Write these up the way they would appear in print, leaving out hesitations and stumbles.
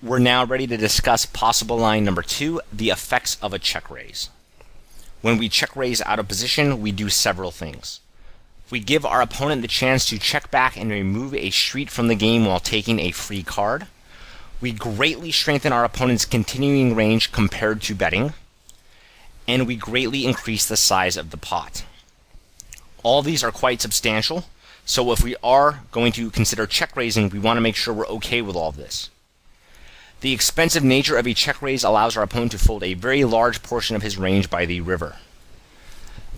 We're now ready to discuss possible line number 2, the effects of a check raise. When we check raise out of position, we do several things. We give our opponent the chance to check back and remove a street from the game while taking a free card. We greatly strengthen our opponent's continuing range compared to betting. And we greatly increase the size of the pot. All these are quite substantial, so if we are going to consider check raising, we want to make sure we're okay with all of this. The expensive nature of a check raise allows our opponent to fold a very large portion of his range by the river.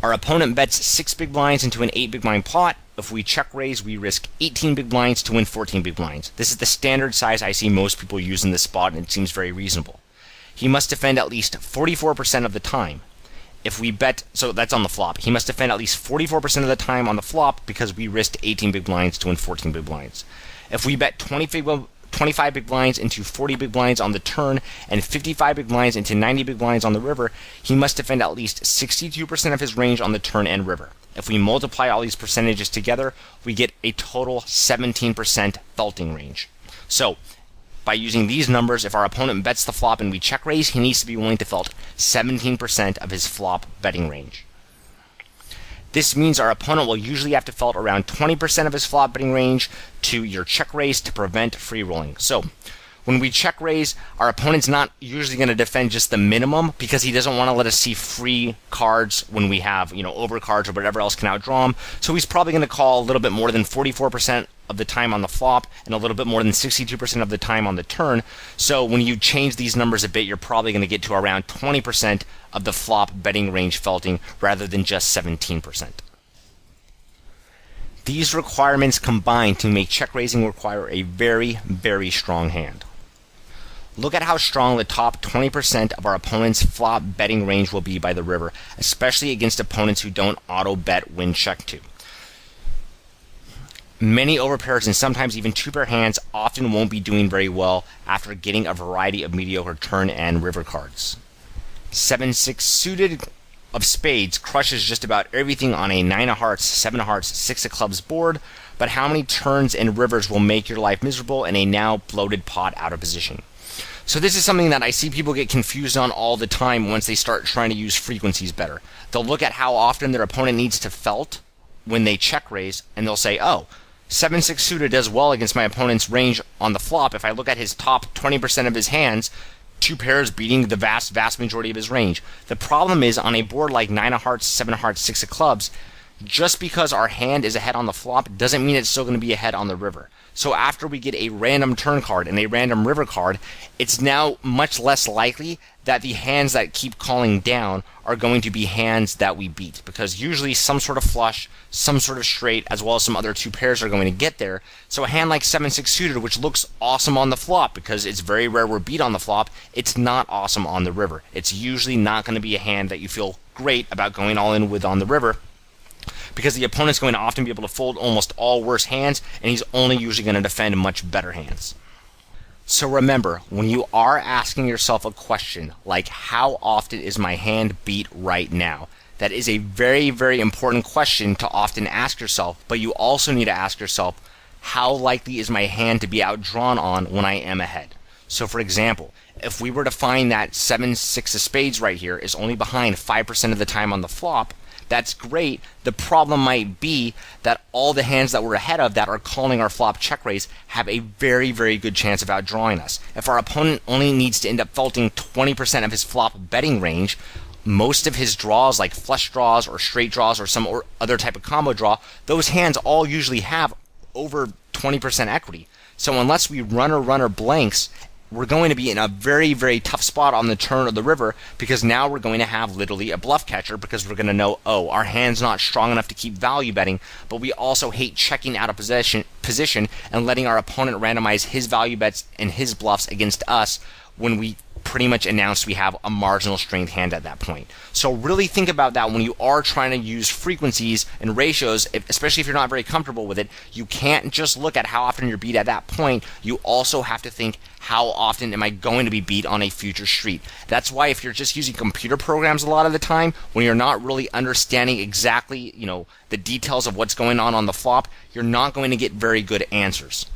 Our opponent bets 6 big blinds into an 8 big blind pot. If we check raise, we risk 18 big blinds to win 14 big blinds. This is the standard size I see most people use in this spot, and it seems very reasonable. He must defend at least 44% of the time. If we bet, so that's on the flop, he must defend at least 44% of the time on the flop because we risked 18 big blinds to win 14 big blinds. If we bet 25 big blinds into 40 big blinds on the turn and 55 big blinds into 90 big blinds on the river, he must defend at least 62% of his range on the turn and river. If we multiply all these percentages together, we get a total 17% faulting range. So, by using these numbers, if our opponent bets the flop and we check raise, he needs to be willing to fault 17% of his flop betting range. This means our opponent will usually have to fault around 20% of his flop betting range to your check raise to prevent free rolling. So, when we check raise, our opponent's not usually going to defend just the minimum because he doesn't want to let us see free cards when we have, overcards or whatever else can outdraw him. So he's probably going to call a little bit more than 44% of the time on the flop and a little bit more than 62% of the time on the turn. So when you change these numbers a bit, you're probably going to get to around 20% of the flop betting range faulting rather than just 17%. These requirements combine to make check raising require a very, very strong hand. Look at how strong the top 20% of our opponent's flop betting range will be by the river, especially against opponents who don't auto-bet when checked to. Many overpairs and sometimes even two-pair hands often won't be doing very well after getting a variety of mediocre turn and river cards. 7-6 suited of spades crushes just about everything on a 9 of hearts, 7 of hearts, 6 of clubs board, but how many turns and rivers will make your life miserable in a now bloated pot out of position? So this is something that I see people get confused on all the time once they start trying to use frequencies better. They'll look at how often their opponent needs to felt when they check raise, and they'll say, oh, 7-6 suited does well against my opponent's range on the flop. If I look at his top 20% of his hands, 2 pairs beating the vast majority of his range. The problem is on a board like 9 of hearts, 7 of hearts, 6 of clubs, just because our hand is ahead on the flop doesn't mean it's still going to be ahead on the river. So after we get a random turn card and a random river card, it's now much less likely that the hands that keep calling down are going to be hands that we beat, because usually some sort of flush, some sort of straight, as well as some other 2 pairs are going to get there. So a hand like 7-6 suited, which looks awesome on the flop because it's very rare we're beat on the flop, it's not awesome on the river. It's usually not going to be a hand that you feel great about going all in with on the river, because the opponent's going to often be able to fold almost all worse hands, and he's only usually going to defend much better hands. So remember, when you are asking yourself a question like, how often is my hand beat right now? That is a very, very important question to often ask yourself, but you also need to ask yourself, how likely is my hand to be outdrawn on when I am ahead? So for example, if we were to find that 7-6 of spades right here is only behind 5% of the time on the flop, that's great. The problem might be that all the hands that we're ahead of that are calling our flop check raise have a very, very good chance of outdrawing us. If our opponent only needs to end up faulting 20% of his flop betting range, most of his draws, like flush draws or straight draws or some other type of combo draw, those hands all usually have over 20% equity. So unless we runner blanks, we're going to be in a very, very tough spot on the turn of the river, because now we're going to have literally a bluff catcher, because we're going to know, oh, our hand's not strong enough to keep value betting, but we also hate checking out of position and letting our opponent randomize his value bets and his bluffs against us when we pretty much announced we have a marginal strength hand at that point. So really think about that when you are trying to use frequencies and ratios, especially if you're not very comfortable with it. You can't just look at how often you're beat at that point. You also have to think, how often am I going to be beat on a future street? That's why if you're just using computer programs a lot of the time, when you're not really understanding exactly, the details of what's going on the flop, you're not going to get very good answers.